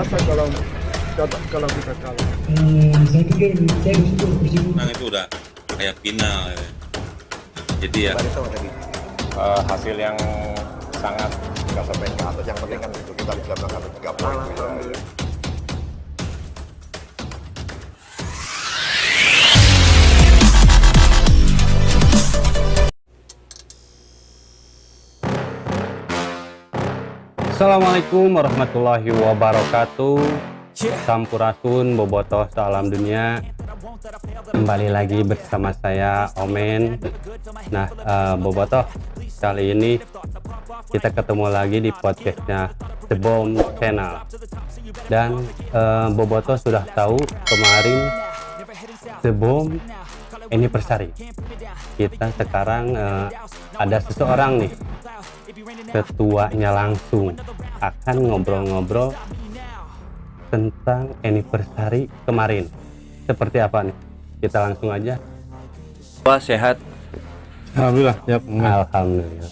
rasa kalau kita kalah? Saya pikir saya bersyukur. Menang itu udah kayak final ya. Jadi ya hasil yang sangat nggak sampai ke atas, yang penting kan itu kita bisa menangkap 3 poin. Assalamualaikum warahmatullahi wabarakatuh. Sampurasun, bobotoh salam dunia. Kembali lagi bersama saya Omen. Nah, bobotoh, kali ini kita ketemu lagi di podcastnya The Bomb Channel. Dan bobotoh sudah tahu kemarin The Bomb anniversary. Kita sekarang ada seseorang nih, ketuanya langsung akan ngobrol-ngobrol tentang anniversary kemarin. Seperti apa nih? Kita langsung aja. Wah, sehat? Alhamdulillah, ya. Alhamdulillah.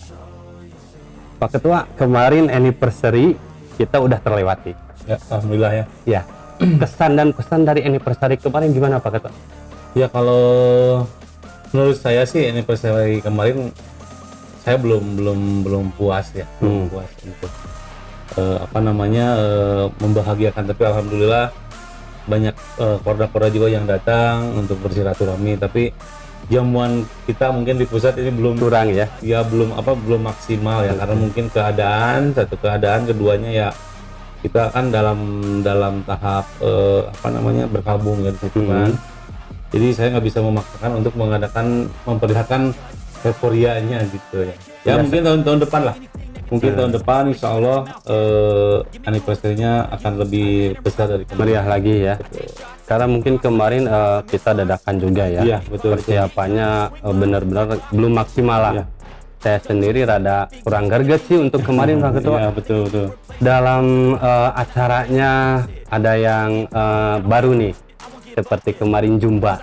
Pak Ketua, kemarin anniversary kita udah terlewati. Ya, alhamdulillah ya. Ya. Kesan dan pesan dari anniversary kemarin gimana Pak Ketua? Ya, kalau menurut saya sih anniversary kemarin saya belum puas ya, belum puas untuk membahagiakan, tapi alhamdulillah banyak korda-korda juga yang datang untuk bersilaturahmi, tapi jamuan kita mungkin di pusat ini belum Kurang ya? Ya belum maksimal ya, karena mungkin keadaan keduanya ya kita kan dalam tahap berkabung ya di situ kan. Jadi saya nggak bisa memaksakan untuk memperlihatkan euforianya gitu ya. Ya mungkin tahun depan lah. Mungkin tahun depan insya Allah anniversary-nya akan lebih besar dari kemarin. Meriah lagi ya. Karena mungkin kemarin kita dadakan juga ya. Iya, betul. Persiapannya benar-benar belum maksimal lah. Ya. Saya sendiri rada kurang greget sih untuk kemarin Pak Ketua. Iya, betul. Dalam acaranya ada yang baru nih. Seperti kemarin Jumba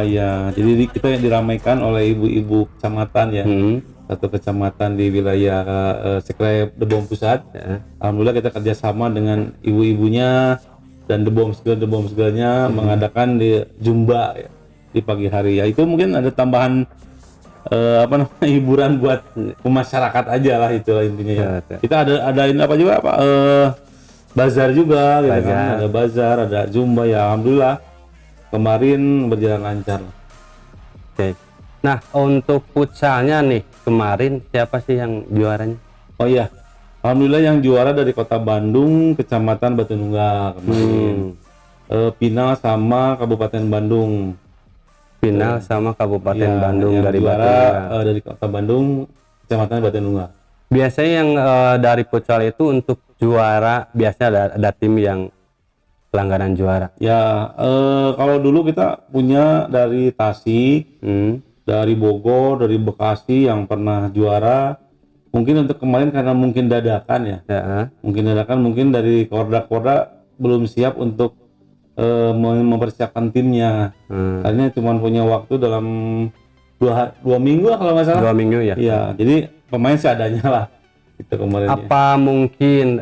ya. Jadi kita diramaikan oleh ibu-ibu kecamatan ya. Satu kecamatan di wilayah Sekre The Bomb Pusat. Ya. Alhamdulillah kita kerjasama dengan ibu-ibunya dan The Bomb Girl-nya mengadakan di Jumba ya, di pagi hari ya. Itu mungkin ada tambahan hiburan buat masyarakat aja lah, itulah intinya ya. Kita adain apa juga Pak, bazar juga gitu kan. Ada bazar, ada Jumba ya, alhamdulillah kemarin berjalan lancar. Oke. Nah, untuk futsalnya nih kemarin siapa sih yang juaranya? Oh iya, alhamdulillah yang juara dari Kota Bandung, Kecamatan Batununggal kemarin. Final sama Kabupaten Bandung. Final sama Kabupaten Bandung yang dari juara Batununggal. dari Kota Bandung, Kecamatan Batununggal. Biasanya yang dari futsal itu untuk juara biasanya ada tim yang langganan juara. Ya, kalau dulu kita punya dari Tasik, dari Bogor, dari Bekasi yang pernah juara. Mungkin untuk kemarin karena mungkin dadakan ya. Mungkin dari korda-korda belum siap untuk mempersiapkan timnya. Akhirnya cuma punya waktu dalam dua minggu lah kalau nggak salah. 2 minggu ya? Iya, jadi pemain seadanya lah. Itu kemarin. Apa mungkin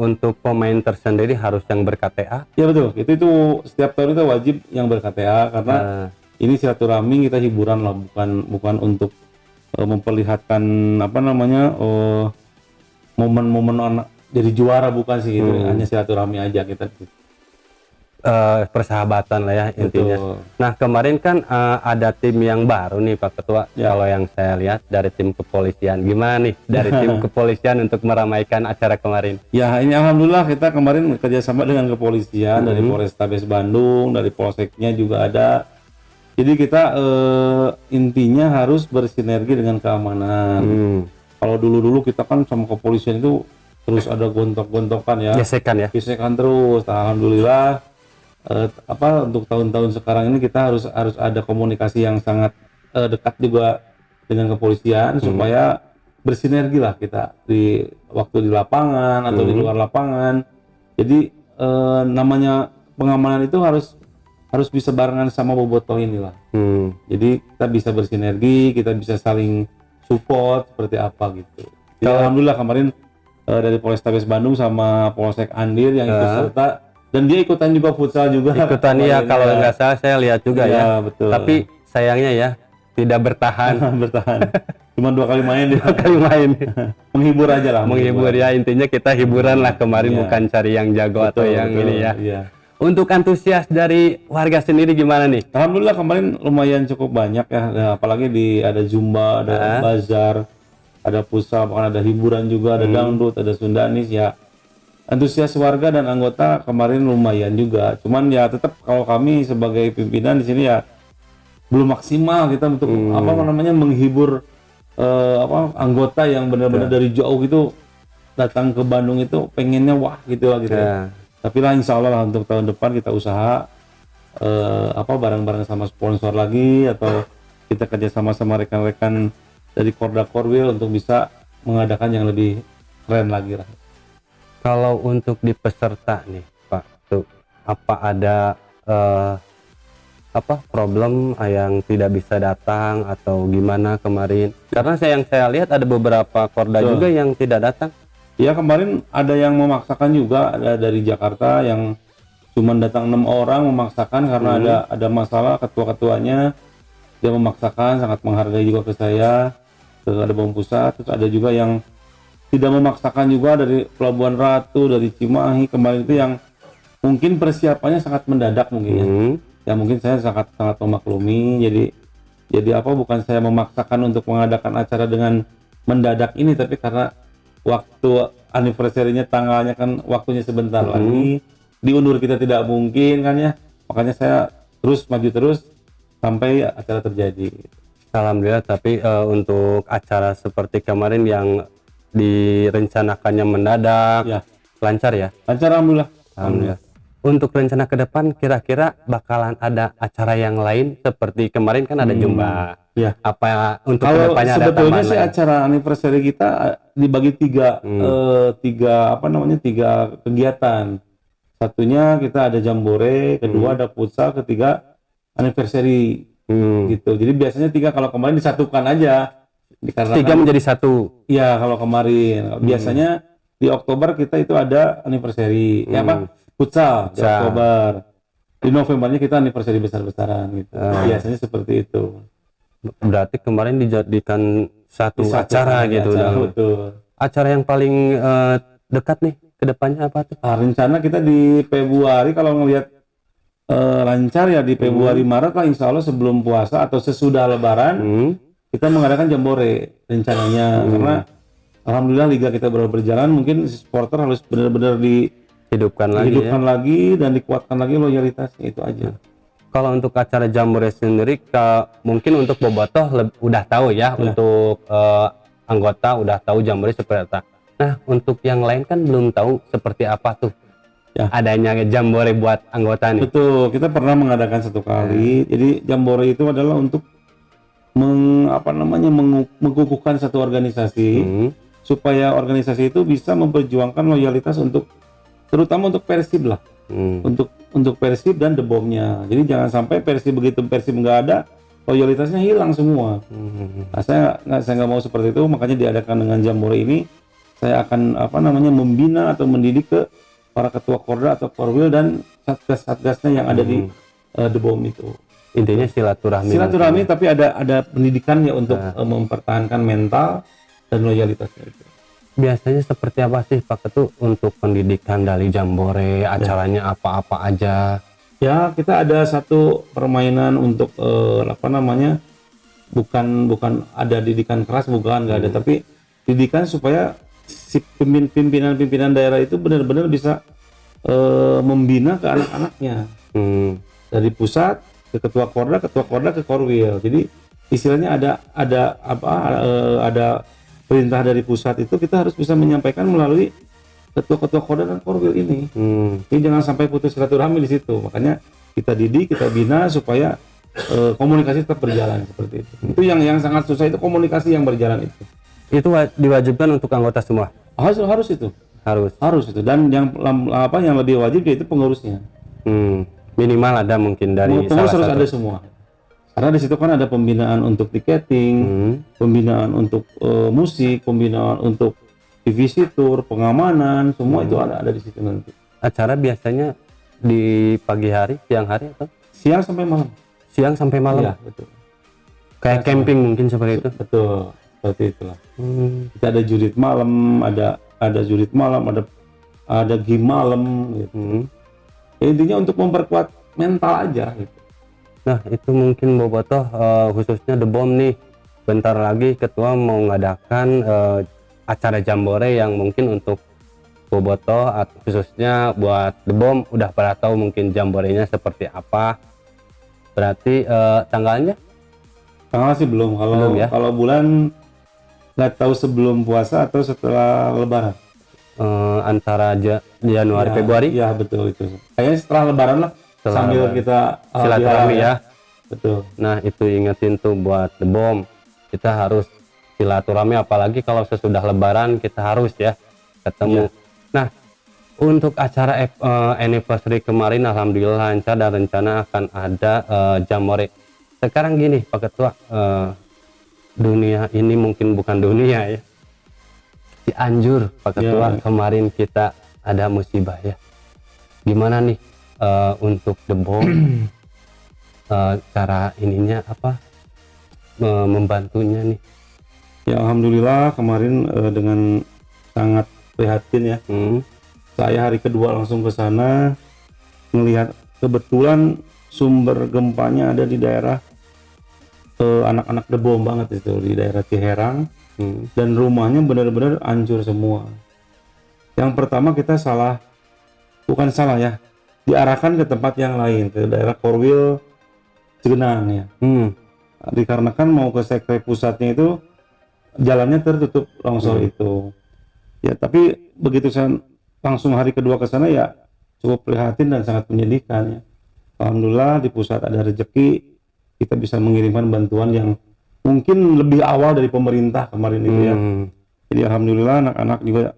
untuk pemain tersendiri harus yang ber-KTA? Ya betul, itu setiap tahun itu wajib yang ber-KTA karena ini silaturahmi, kita hiburan lah, bukan untuk memperlihatkan momen-momen jadi juara, bukan sih gitu. Hanya silaturahmi aja kita. Persahabatan lah ya intinya. Betul. Nah, kemarin kan ada tim yang baru nih Pak Ketua. Ya. Kalau yang saya lihat dari tim kepolisian, gimana nih dari tim kepolisian untuk meramaikan acara kemarin? Ya, ini alhamdulillah kita kemarin kerjasama dengan kepolisian dari Polrestabes Bandung, dari Polseknya juga ada. Jadi kita intinya harus bersinergi dengan keamanan. Kalau dulu kita kan sama kepolisian itu terus ada gontok-gontokan ya. Gesekan terus. Nah, alhamdulillah untuk tahun-tahun sekarang ini kita harus ada komunikasi yang sangat dekat juga dengan kepolisian supaya bersinergi lah kita di waktu di lapangan atau di luar lapangan. Jadi namanya pengamanan itu harus bisa barengan sama bobotoh inilah. Jadi kita bisa bersinergi, kita bisa saling support seperti apa gitu. Ya, alhamdulillah kemarin dari Polrestabes Bandung sama Polsek Andir yang ikut Ya. serta, dan dia ikutan juga futsal juga. Ikutan ya, Kemarin kalau ya. nggak salah saya lihat juga Iya, ya. betul. Tapi sayangnya ya tidak bertahan. Bertahan. Cuma 2 kali main dia. Kali main Menghibur aja lah. menghibur ya, intinya kita hiburan lah kemarin, Iya. bukan cari yang jago atau Betul, yang betul. ini ya. Iya. Untuk antusias dari warga sendiri gimana nih? Alhamdulillah kemarin lumayan cukup banyak ya. Nah, apalagi ada Zumba, ada bazar, ada pusat, bahkan ada hiburan juga, ada dangdut, ada Sundanis ya. Antusias warga dan anggota kemarin lumayan juga. Cuman ya tetap kalau kami sebagai pimpinan di sini ya belum maksimal kita untuk apa namanya menghibur anggota yang benar-benar dari jauh gitu datang ke Bandung itu pengennya wah gitu lah gitu. Ya. Tapi lah insya Allah lah untuk tahun depan kita usaha bareng-bareng sama sponsor lagi atau kita kerjasama sama rekan-rekan dari Korda Korwil untuk bisa mengadakan yang lebih keren lagi lah. Kalau untuk di peserta nih Pak, tuh apa ada problem yang tidak bisa datang atau gimana kemarin? Karena yang saya lihat ada beberapa korda Betul. juga yang tidak datang. Ya kemarin ada yang memaksakan juga, ada dari Jakarta yang cuma datang 6 orang memaksakan karena ada masalah ketua-ketuanya, dia memaksakan, sangat menghargai juga ke saya, ke ada Bom Pusat. Terus ada juga yang tidak memaksakan juga dari Pelabuhan Ratu, dari Cimahi kemarin itu yang mungkin persiapannya sangat mendadak mungkin ya. Ya mungkin saya sangat memaklumi. Jadi bukan saya memaksakan untuk mengadakan acara dengan mendadak ini, tapi karena waktu anniversary-nya tanggalnya kan waktunya sebentar lagi, diundur kita tidak mungkin kan ya, makanya saya terus maju terus sampai acara terjadi. Alhamdulillah, tapi untuk acara seperti kemarin yang direncanakannya mendadak, Ya. lancar ya? Lancar alhamdulillah. Alhamdulillah. Untuk rencana ke depan kira-kira bakalan ada acara yang lain seperti kemarin kan ada Zumba. Ya. Apa untuk Kalau kedepannya ada sebetulnya tambahan sih lain? acara anniversary kita dibagi tiga kegiatan. Satunya kita ada jambore, kedua ada futsal, ketiga anniversary gitu. Jadi biasanya 3, kalau kemarin disatukan aja. Karena 3 menjadi 1. iya kalau kemarin biasanya di Oktober kita itu ada anniversary, futsal di Futsal. Oktober. Di Novembernya kita anniversary besar-besaran gitu. Biasanya seperti itu. Berarti kemarin dijadikan satu Disatukan acara aja gitu. acara, Dan betul. acara yang paling dekat nih ke depannya apa tuh? Rencana kita di Februari kalau ngelihat lancar ya di Februari Maret lah insya Allah sebelum puasa atau sesudah Lebaran kita mengadakan jambore rencananya karena alhamdulillah liga kita baru berjalan, mungkin supporter harus benar-benar Hidupkan lagi ya. lagi dan dikuatkan lagi loyalitasnya, itu aja. Kalau untuk acara jambore sendiri, mungkin untuk bobotoh udah tahu ya, untuk anggota udah tahu jambore seperti apa. Nah, untuk yang lain kan belum tahu seperti apa tuh adanya jambore buat anggota nih. Betul, kita pernah mengadakan 1 kali. Jadi jambore itu adalah untuk mengukuhkan satu organisasi supaya organisasi itu bisa memperjuangkan loyalitas untuk terutama untuk Persib lah. Untuk Persib dan The Bomb-nya. Jadi jangan sampai Persib begitu Persib nggak ada, loyalitasnya hilang semua. Nah, saya nggak mau seperti itu, makanya diadakan dengan jambore ini. Saya akan membina atau mendidik ke para ketua Korda atau Korwil dan satgas-satgasnya yang ada di The Bomb itu. Intinya silaturahmi. Silaturahmi tapi ada pendidikan ya untuk mempertahankan mental dan loyalitasnya itu. Biasanya seperti apa sih Pak Ketu untuk pendidikan dari jambore, acaranya apa-apa aja? Ya, kita ada satu permainan untuk bukan ada didikan keras, bukan, nggak ada, tapi didikan supaya si pimpinan daerah itu benar-benar bisa membina ke anak-anaknya. Dari pusat ke ketua Korda ke Korwil. Jadi istilahnya ada perintah dari pusat itu kita harus bisa menyampaikan melalui ketua-ketua Korda dan Korwil ini. Jadi jangan sampai putus silaturahmi di situ. Makanya kita didik, kita bina supaya komunikasi tetap berjalan seperti itu. Itu yang sangat susah, itu komunikasi yang berjalan itu. Itu diwajibkan untuk anggota semua. Harus itu. Harus itu. Dan yang lebih wajib yaitu pengurusnya. Minimal ada mungkin dari Pengurus harus salah satu. ada semua. Karena di situ kan ada pembinaan untuk tiketing, pembinaan untuk musik, pembinaan untuk visitor, pengamanan, semua itu ada di situ nanti. Acara biasanya di pagi hari, siang hari atau Siang sampai malam. siang sampai malam? Iya, betul. Kayak camping mungkin seperti itu. Betul, seperti itulah. Hmm. Kita ada jurit malam, ada jurit malam, ada game malam gitu. Hmm. Ya, intinya untuk memperkuat mental aja gitu. Nah, itu mungkin Bobotoh khususnya The Bomb nih. Bentar lagi ketua mau ngadakan acara jambore yang mungkin untuk Bobotoh khususnya buat The Bomb udah pada tahu mungkin jamborenya seperti apa. Berarti tanggalnya Tanggal sih belum. Belum ya? Kalau bulan nggak tahu sebelum puasa atau setelah Lebaran. antara Januari Ya, Februari Iya betul itu. Kayaknya setelah Lebaran lah. Setelah Sambil Lebaran. kita silaturahmi ya. Betul. Nah, itu ingetin tuh buat The Bomb. Kita harus silaturahmi, apalagi kalau sesudah Lebaran kita harus ya ketemu. Nah, untuk acara anniversary kemarin alhamdulillah lancar dan rencana akan ada jambore. Sekarang gini Pak Ketua, dunia ini mungkin bukan dunia ya. Cianjur Pak Ketua, kemarin kita ada musibah ya. Gimana nih untuk The Bomb cara ininya apa membantunya nih? Ya alhamdulillah kemarin dengan sangat prihatin ya. Saya hari kedua langsung ke sana melihat kebetulan sumber gempanya ada di daerah anak-anak The Bomb banget itu, di daerah Ciherang. Dan rumahnya benar-benar hancur semua. Yang pertama kita bukan salah ya, diarahkan ke tempat yang lain, ke daerah Korwil Cigenang ya. Dikarenakan mau ke sekre pusatnya itu jalannya tertutup longsor itu. Ya tapi begitu saya langsung hari kedua ke sana ya cukup prihatin dan sangat menyedihkan ya. Alhamdulillah di pusat ada rezeki, kita bisa mengirimkan bantuan yang mungkin lebih awal dari pemerintah kemarin itu ya. Jadi alhamdulillah anak-anak juga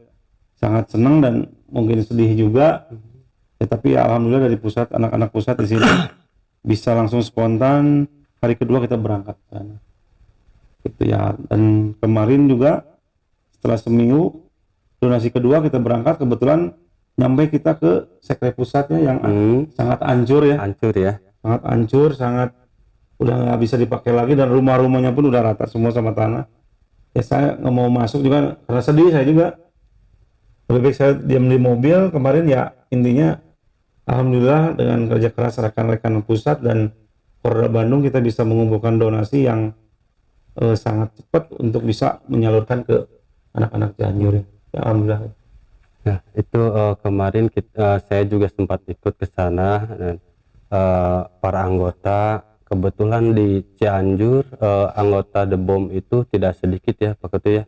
sangat senang dan mungkin sedih juga. Ya, tapi ya alhamdulillah dari pusat, anak-anak pusat di sini bisa langsung spontan hari kedua kita berangkat ke sana. Gitu ya. Dan kemarin juga setelah seminggu donasi kedua kita berangkat, kebetulan nyampe kita ke sekre pusatnya yang sangat hancur ya. Hancur ya. Sangat hancur, sangat udah nggak bisa dipakai lagi dan rumah-rumahnya pun udah rata semua sama tanah. Ya saya nggak mau masuk juga karena sedih saya juga. Lebih baik saya diam di mobil kemarin ya. Intinya alhamdulillah dengan kerja keras rekan-rekan pusat dan Polda Bandung kita bisa mengumpulkan donasi yang sangat cepat untuk bisa menyalurkan ke anak-anak Cianjur ya. Alhamdulillah. Nah, itu kemarin saya juga sempat ikut ke sana dan para anggota. Kebetulan di Cianjur anggota The Bomb itu tidak sedikit ya Pak Ketua ya.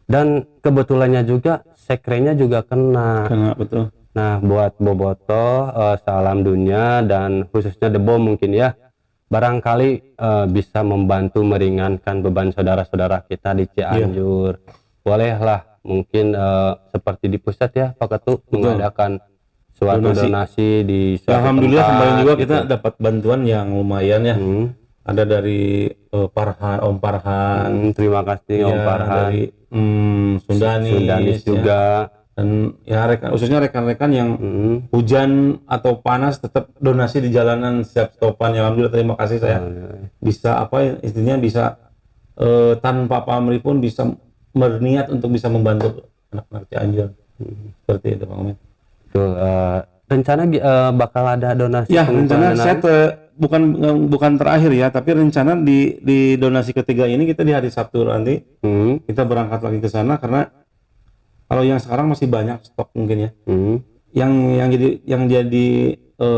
Dan kebetulannya juga sekrenya juga kena. Betul. Nah, buat Bobotoh salam dunia dan khususnya The Bomb mungkin ya. Barangkali bisa membantu meringankan beban saudara-saudara kita di Cianjur. Bolehlah mungkin seperti di pusat ya Pak Ketua mengadakan suatu donasi di suatu alhamdulillah tempat, kemarin juga gitu. kita dapat bantuan yang lumayan ya. Ada dari Om Farhan. Terima kasih Om Farhan. Dari Sundanis juga. Dan ya khususnya rekan-rekan yang hujan atau panas tetap donasi di jalanan siap stopan. Ya alhamdulillah terima kasih saya. Bisa istilahnya bisa tanpa pamrih pun bisa berniat untuk bisa membantu anak-anak Cianjur. Seperti itu Bang Amin. Rencana bakal ada donasi ya rencana saya bukan terakhir ya, tapi rencana di donasi ketiga ini kita di hari Sabtu nanti kita berangkat lagi ke sana karena kalau yang sekarang masih banyak stok mungkin ya. Yang jadi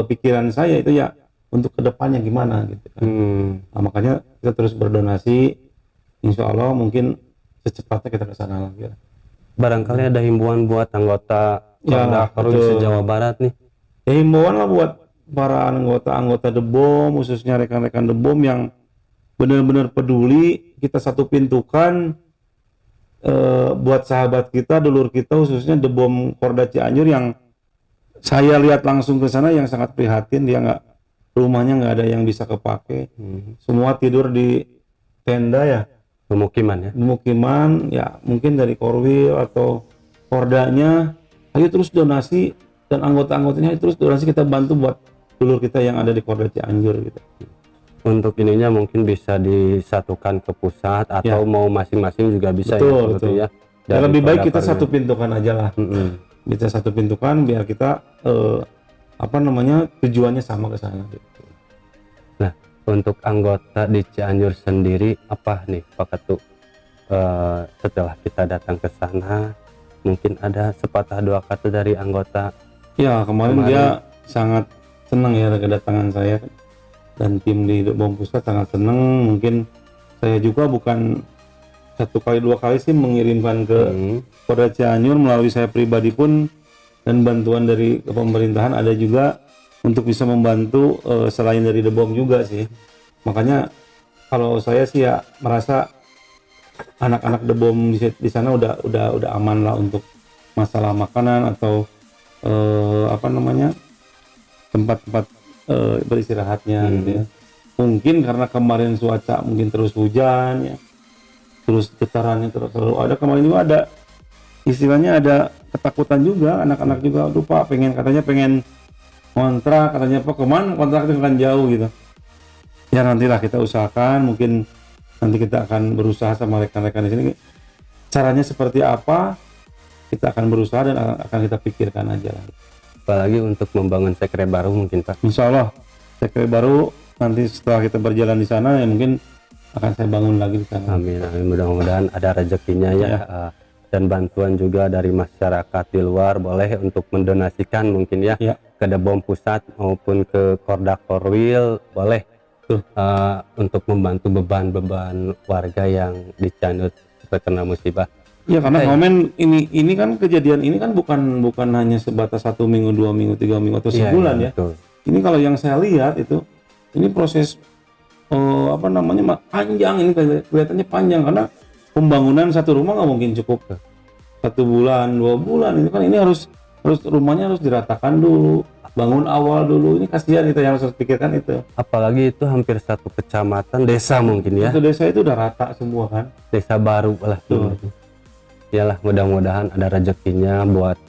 pikiran saya itu ya untuk kedepannya gimana gitu kan. Nah, makanya kita terus berdonasi, insya Allah mungkin secepatnya kita ke sana lagi. Barangkali ada himbauan buat anggota Jawa Barat nih. Ya himbauan lah buat para anggota The Bomb, khususnya rekan-rekan The Bomb yang benar-benar peduli. Kita satu pintukan buat sahabat kita, dulur kita, khususnya The Bomb Korda Cianjur yang saya lihat langsung ke sana yang sangat prihatin. Dia rumahnya nggak ada yang bisa kepake. Semua tidur di tenda ya. pemukiman ya. pemukiman ya mungkin dari Korwil atau Pordanya, ayo terus donasi, dan anggota-anggotanya ayo terus donasi, kita bantu buat dulur kita yang ada di Korda Cianjur gitu. Untuk ininya mungkin bisa disatukan ke pusat atau Ya. mau masing-masing juga bisa Betul, ya, betul. ya. Ya Dari lebih baik Korda kita Korwil. satu pintukan aja lah. Kita satu pintukan biar kita tujuannya sama ke sana gitu. Nah, untuk anggota di Cianjur sendiri apa nih Pak Ketua? Setelah kita datang ke sana, mungkin ada sepatah dua kata dari anggota. Ya kemarin dia sangat senang ya kedatangan saya, dan tim di BOM Pusat sangat senang. Mungkin saya juga bukan satu kali dua kali sih mengirimkan ke Polda Cianjur melalui saya pribadi pun, dan bantuan dari pemerintahan ada juga untuk bisa membantu selain dari BOM juga sih. Makanya kalau saya sih ya merasa anak-anak BOM di sana udah aman lah untuk masalah makanan atau tempat-tempat beristirahatnya gitu ya. Mungkin karena kemarin cuaca mungkin terus hujan ya, terus getarannya terus selalu ada. Kemarin juga ada istilahnya ada ketakutan juga, anak-anak juga aduh Pak katanya pengen kontrak, katanya Pak kemana kontrak itu kan jauh gitu ya. Nantilah kita usahakan, mungkin nanti kita akan berusaha sama rekan-rekan di sini caranya seperti apa, kita akan berusaha dan akan kita pikirkan aja lah. Apalagi untuk membangun sekre baru mungkin Pak. Insya Allah sekre baru nanti setelah kita berjalan di sana ya mungkin akan saya bangun lagi di sana. Amin, amin. Mudah-mudahan ada rezekinya ya. Dan bantuan juga dari masyarakat di luar boleh untuk mendonasikan mungkin ya, ke BOM Pusat maupun ke Korda Korwil boleh untuk membantu beban-beban warga yang dicandut terkena musibah. Ya karena momen ini kan kejadian ini kan bukan hanya sebatas 1 minggu, 2 minggu, 3 minggu atau sebulan ya. Betul. Ini kalau yang saya lihat itu ini proses panjang, ini kelihatannya panjang karena pembangunan satu rumah nggak mungkin cukup 1 bulan, 2 bulan. Ini kan ini harus rumahnya harus diratakan dulu, bangun awal dulu. Ini kasihan kita yang harus pikirkan itu. Apalagi itu hampir satu kecamatan, desa mungkin ya. Itu desa itu udah rata semua kan. Desa baru lah. Iyalah, mudah-mudahan ada rezekinya buat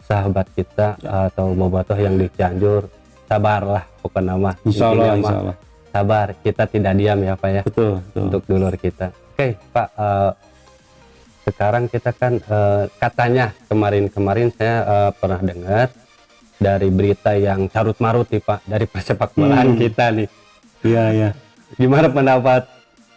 sahabat kita atau bobotoh yang di Cianjur. Sabarlah pokoknya mah. Insya Allah. Sabar, kita tidak diam ya Pak ya. Betul. Untuk dulur kita. Oke Pak, sekarang kita kan katanya kemarin saya pernah dengar dari berita yang carut marut nih Pak, dari persepak bolaan kita nih. Iya. Gimana pendapat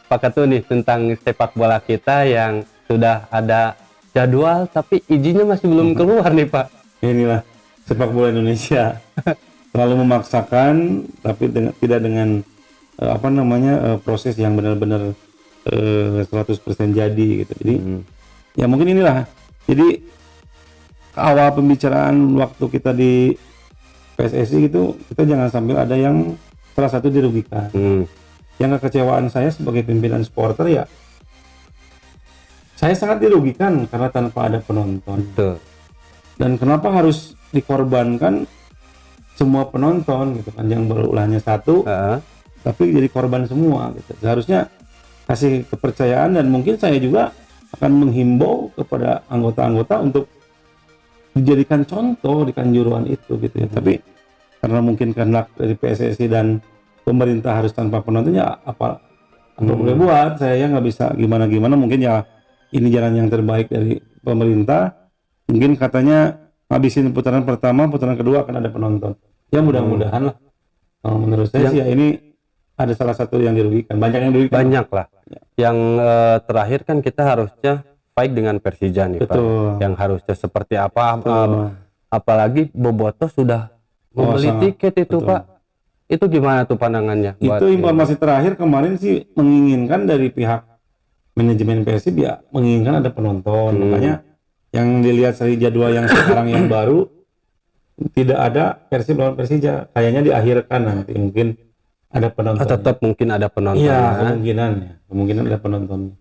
Pak Ketua nih tentang sepak bola kita yang sudah ada jadwal tapi izinnya masih belum keluar nih Pak? Inilah sepak bola Indonesia. Selalu memaksakan tapi tidak dengan proses yang benar-benar 100% jadi gitu. Jadi ya mungkin inilah. Jadi awal pembicaraan waktu kita di PSSI gitu, kita jangan sambil ada yang salah satu dirugikan. Yang kekecewaan saya sebagai pimpinan supporter ya, saya sangat dirugikan karena tanpa ada penonton. Betul. Dan kenapa harus dikorbankan semua penonton gitu kan, yang berulahnya satu, tapi jadi korban semua gitu. Seharusnya kasih kepercayaan, dan mungkin saya juga akan menghimbau kepada anggota-anggota untuk dijadikan contoh di kanjuruhan itu gitu ya. Tapi karena mungkin kehendak dari PSSI dan pemerintah harus tanpa penontonnya, apa boleh buat, saya nggak bisa gimana-gimana. Mungkin ya ini jalan yang terbaik dari pemerintah. Mungkin katanya habisin putaran pertama, putaran kedua akan ada penonton. Ya mudah-mudahan lah. Menurut saya sih ya ini ada salah satu yang dirugikan. Banyak yang dirugikan. Banyak lah. Yang terakhir kan kita harusnya fight dengan Persija nih Pak. Yang harusnya seperti apa. Apalagi bobotoh sudah membeli tiket itu Pak. Itu gimana tuh pandangannya? Itu informasi terakhir kemarin sih menginginkan dari pihak manajemen Persib ya menginginkan ada penonton. Makanya yang dilihat dari jadwal yang sekarang yang baru tidak ada Persib lawan Persija. Kayaknya diakhirkan nanti mungkin ada penonton. Tetap mungkin ada penonton. Iya, kemungkinan ada penonton.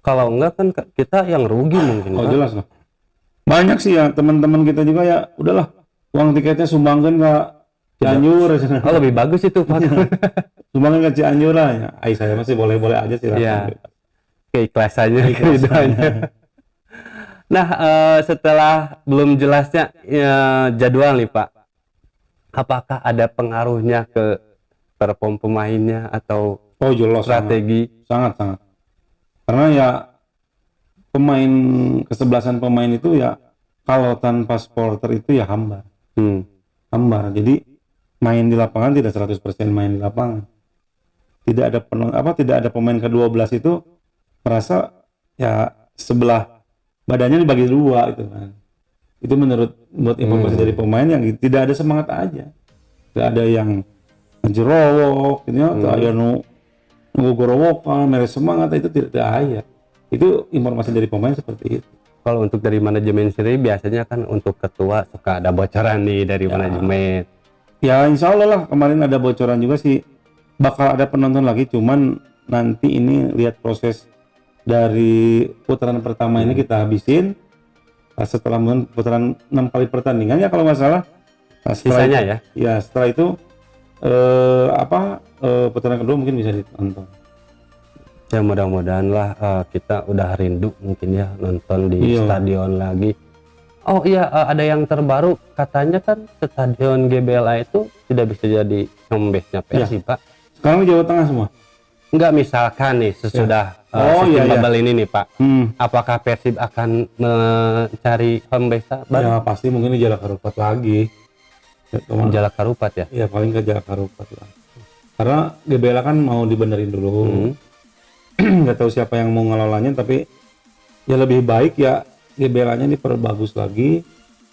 Kalau enggak kan kita yang rugi mungkin. Oh jelas lah. Banyak sih ya teman-teman kita juga ya udahlah uang tiketnya sumbangkan ke Cianjur. Oh lebih bagus itu Pak. Sumbangkan ke Cianjur lah ya. Saya masih boleh-boleh aja sih. Iya. keikhlasannya, keriduannya. Nah, setelah belum jelasnya jadwal nih Pak, apakah ada pengaruhnya ke perform pemainnya atau Oh jelas, strategi? sangat. Karena ya pemain, kesebelasan pemain itu ya kalau tanpa supporter itu ya hambar. Hambar. Jadi main di lapangan tidak 100% main di lapangan. Tidak ada tidak ada pemain ke-12 itu merasa ya sebelah badannya dibagi dua itu kan. Itu menurut informasi dari pemain yang tidak ada semangat aja. Tidak ada yang ngejerowok, gitu ya, atau aya nu ngogorowokan, mere semangat, itu tidak ada. Itu informasi dari pemain seperti itu. Kalau untuk dari manajemen sendiri biasanya kan untuk ketua suka ada bocoran nih dari manajemen. Ya insya Allah lah, kemarin ada bocoran juga sih, bakal ada penonton lagi, cuman nanti ini lihat proses dari putaran pertama ini kita habisin. Setelah putaran 6 kali pertandingan ya kalau nggak salah. Sisanya itu, ya setelah itu putaran kedua mungkin bisa ditonton. Ya mudah-mudahan lah kita udah rindu mungkin ya nonton di stadion lagi. Oh iya, ada yang terbaru katanya kan stadion GBLA itu tidak bisa jadi home base-nya Persib Pak. Sekarang di Jawa Tengah semua? Enggak, misalkan nih sesudah sistem bubble ini nih Pak, apakah Persib akan mencari home base baru? Ya pasti mungkin di Jalak Harupat lagi. Jalak Harupat ya? Iya paling ke Jalak Harupat lah. Karena GBLA kan mau dibenerin dulu. Nggak tahu siapa yang mau ngelolanya, tapi ya lebih baik ya GBLA-nya diperbagus lagi.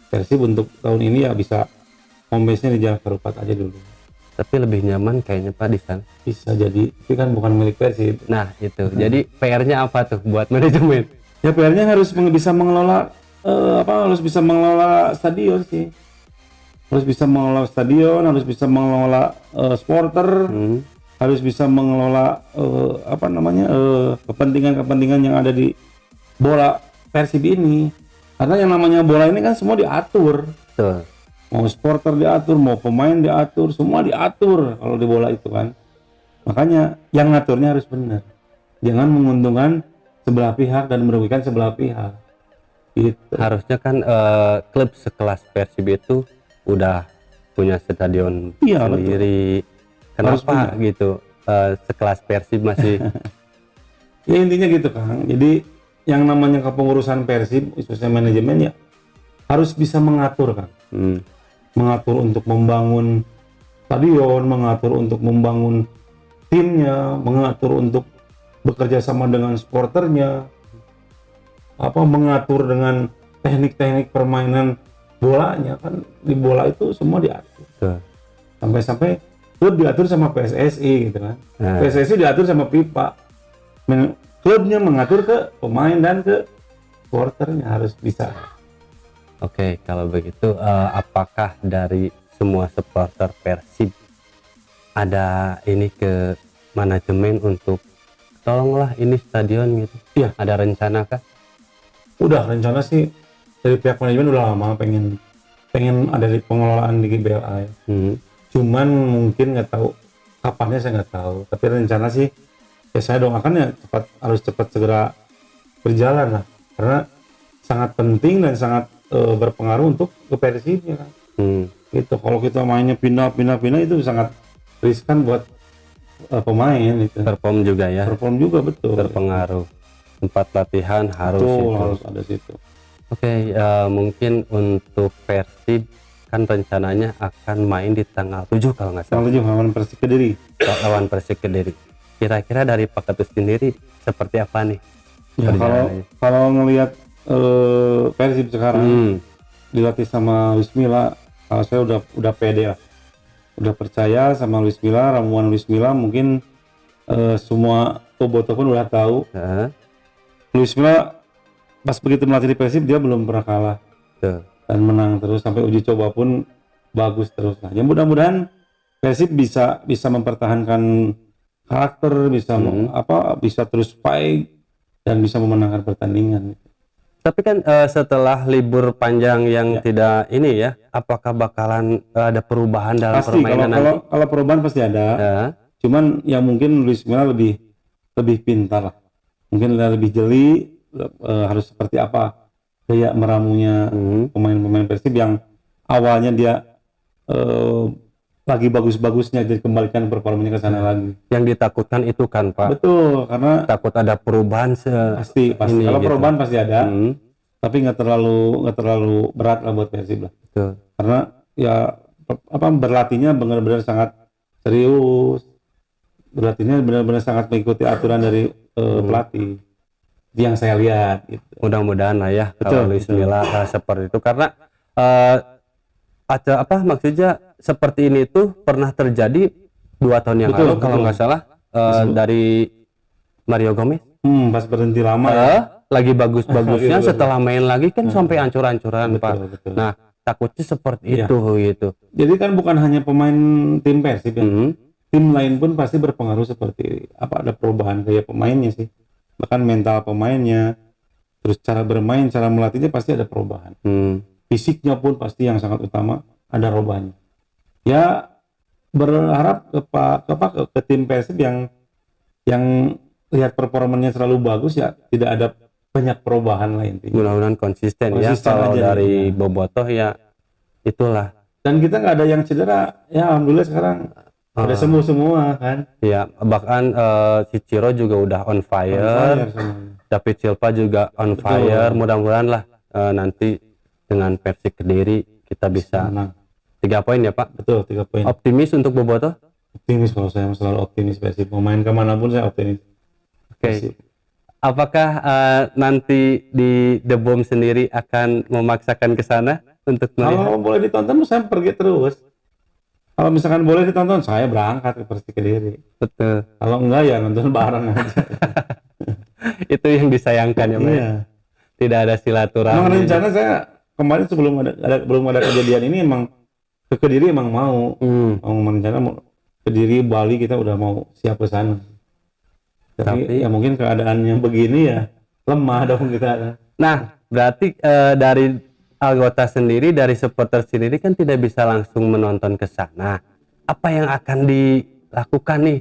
Persib untuk tahun ini ya bisa home base-nya di Jalak Harupat aja dulu. Tapi lebih nyaman kayaknya Pak di sana. Bisa jadi, tapi kan bukan milik Persib. Nah itu, jadi PR-nya apa tuh buat manajemen? Ya PR-nya harus bisa mengelola harus bisa mengelola stadion sih. Harus bisa mengelola stadion, harus bisa mengelola supporter, harus bisa mengelola kepentingan-kepentingan yang ada di bola Persib ini. Karena yang namanya bola ini kan semua diatur. Betul. Mau supporter diatur, mau pemain diatur, semua diatur kalau di bola itu kan. Makanya yang ngaturnya harus benar. Jangan menguntungkan sebelah pihak dan merugikan sebelah pihak. Gitu. Harusnya kan klub sekelas Persib itu udah punya stadion sendiri. Kenapa gitu? Sekelas Persib masih ya intinya gitu Kang. Jadi yang namanya kepengurusan Persib, khususnya manajemen ya harus bisa mengatur Kang. Mengatur untuk membangun stadion, mengatur untuk membangun timnya, mengatur untuk bekerja sama dengan supporternya, mengatur dengan teknik-teknik permainan bolanya. Kan di bola itu semua diatur. Sampai-sampai klub diatur sama PSSI gitu kan. PSSI diatur sama FIFA. Klubnya mengatur ke pemain dan ke supporternya, harus bisa. Oke, kalau begitu apakah dari semua supporter Persib ada ini ke manajemen untuk tolonglah ini stadion gitu? Iya. Ada rencana kah? Udah rencana sih dari pihak manajemen udah lama pengen ada di pengelolaan di GBLA ya. Cuman mungkin nggak tahu kapannya, saya nggak tahu. Tapi rencana sih ya saya doakan ya harus cepat segera berjalan lah, karena sangat penting dan sangat berpengaruh untuk ke Persibnya kan. Gitu. Kalau kita mainnya pindah itu sangat riskan buat pemain itu. Perform juga ya. Perform juga betul. Berpengaruh. Tempat latihan harus ada situ. Oke, mungkin untuk Persib kan rencananya akan main di tanggal 7 kalau nggak salah. Tanggal 7 lawan Persik Kediri. Lawan Persik Kediri. Kira-kira dari Pak Ketut sendiri seperti apa nih? Ya, kalau ngelihat Persib sekarang dilatih sama Luis Milla, kalau saya udah pede lah, udah percaya sama Luis Milla, ramuan Luis Milla. Mungkin semua boboto pun udah tahu. Luis Milla pas begitu melatih di Persib dia belum pernah kalah dan menang terus sampai uji coba pun bagus terus. Nah, ya mudah-mudahan Persib bisa mempertahankan karakter, bisa terus fight dan bisa memenangkan pertandingan. Tapi kan setelah libur panjang yang tidak ini ya, apakah bakalan ada perubahan dalam permainan nanti? Kalau perubahan pasti ada. Cuman ya mungkin Luis Milla lebih pintar lah mungkin lebih jeli, harus seperti apa kayak meramunya pemain-pemain Persib yang awalnya dia lagi bagus-bagusnya dikembalikan performanya ke sana lagi. Yang ditakutkan itu kan Pak, Betul, karena takut ada perubahan pasti ini kalau gitu. perubahan pasti ada, tapi nggak terlalu berat lah buat Persib lah. Betul. Karena ya berlatihnya benar-benar sangat serius, berlatihnya benar-benar sangat mengikuti aturan dari pelatih. Itu yang saya lihat gitu. Mudah-mudahan lah ya Betul, kalau Luis betul. Milla seperti itu, karena maksudnya seperti ini tuh pernah terjadi 2 tahun yang Betul, lalu kalau betul. nggak salah, dari Mario Gomez Pas berhenti lama ya. lagi bagus-bagusnya, Iya, setelah main lagi kan sampai ancur-ancuran Pak. Betul, betul. Nah takutnya seperti Iya. itu gitu. Jadi kan bukan hanya pemain tim Persib ya. Tim lain pun pasti berpengaruh seperti ada perubahan kayak pemainnya sih. Bahkan mental pemainnya, terus cara bermain, cara melatihnya pasti ada perubahan. Fisiknya pun pasti yang sangat utama ada perubahannya. Ya berharap ke tim Persib yang lihat performanya selalu bagus ya, tidak ada banyak perubahan lain. Mudah-mudahan konsisten ya. Konsisten Kalau aja dari ya. Bobotoh ya itulah. Dan kita nggak ada yang cedera. Ya alhamdulillah sekarang udah sembuh semua kan. Ya bahkan si Ciro juga udah on fire. Semuanya. David Silva juga on fire. Mudah-mudahan lah nanti dengan Persik Kediri kita bisa Menang. 3 poin ya Pak. Betul, 3 poin. Optimis untuk Bobotoh. Optimis, kalau saya selalu optimis Persib. Mau main kemanapun saya optimis. Oke. Apakah nanti di The Bomb sendiri akan memaksakan ke sana untuk melihat? Kalau boleh ditonton saya pergi terus. Kalau misalkan boleh ditonton saya berangkat ke Persik Kediri. Betul. Kalau enggak ya nonton bareng aja. Itu yang disayangkan ya Pak. Iya. Tidak ada Emang silaturahmi. rencana saya kemarin sebelum belum ada kejadian ini emang ke Kediri emang mau rencana mau Kediri Bali kita udah mau siap ke sana. Tapi ya mungkin keadaannya begini ya lemah dong kita. Nah, berarti dari anggota sendiri, dari supporter sendiri kan tidak bisa langsung menonton ke sana. Apa yang akan dilakukan nih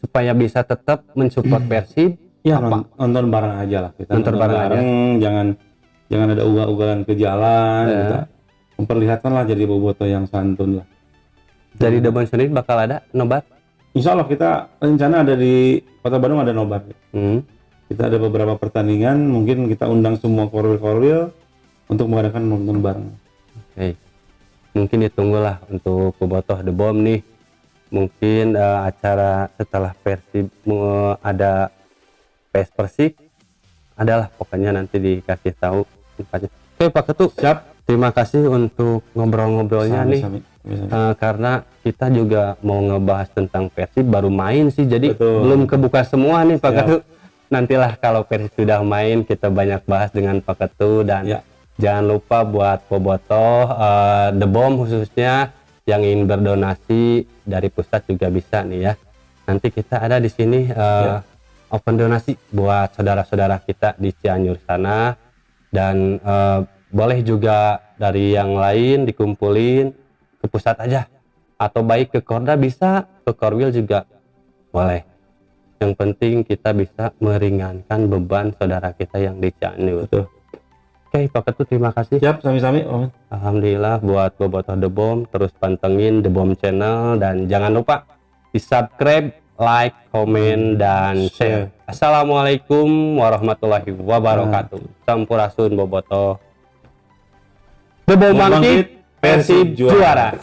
supaya bisa tetap mensupport Persib? Ya nonton bareng aja lah kita. Nonton bareng aja. Jangan ada ugal-ugalan ke jalan. Kita memperlihatkanlah jadi bobotoh yang santun lah. Dari The Bomb sendiri bakal ada nobar? Insya Allah kita rencana ada di Kota Bandung ada nobar. Kita ada beberapa pertandingan, mungkin kita undang semua korwil untuk mengadakan nonton bareng. Oke. Mungkin ditunggulah untuk bobotoh The Bomb nih. Mungkin acara setelah Persib ada PS Persik adalah pokoknya nanti dikasih tahu tempatnya. Oke Pak Ketu, siap. Terima kasih untuk ngobrol-ngobrolnya nih. Karena kita juga mau ngebahas tentang Persib baru main sih, jadi belum kebuka semua nih Pak Ketu. Nantilah kalau Persib sudah main kita banyak bahas dengan Pak Ketu, dan jangan lupa buat bobotoh The Bomb khususnya yang ingin berdonasi dari pusat juga bisa nih ya. Nanti kita ada di sini open donasi buat saudara-saudara kita di Cianjur sana, dan boleh juga dari yang lain dikumpulin ke pusat aja, atau baik ke Korda bisa, ke Korwil juga boleh. Yang penting kita bisa meringankan beban saudara kita yang di Cianjur. Oke Pak Ketu, terima kasih. Siap, sami-sami. Alhamdulillah buat bobotoh The Bomb, terus pantengin The Bomb channel, dan jangan lupa di subscribe, like, komen, dan share. Assalamualaikum warahmatullahi wabarakatuh. Sampurasun bobotoh. The Bomb bangkit, Persib juara.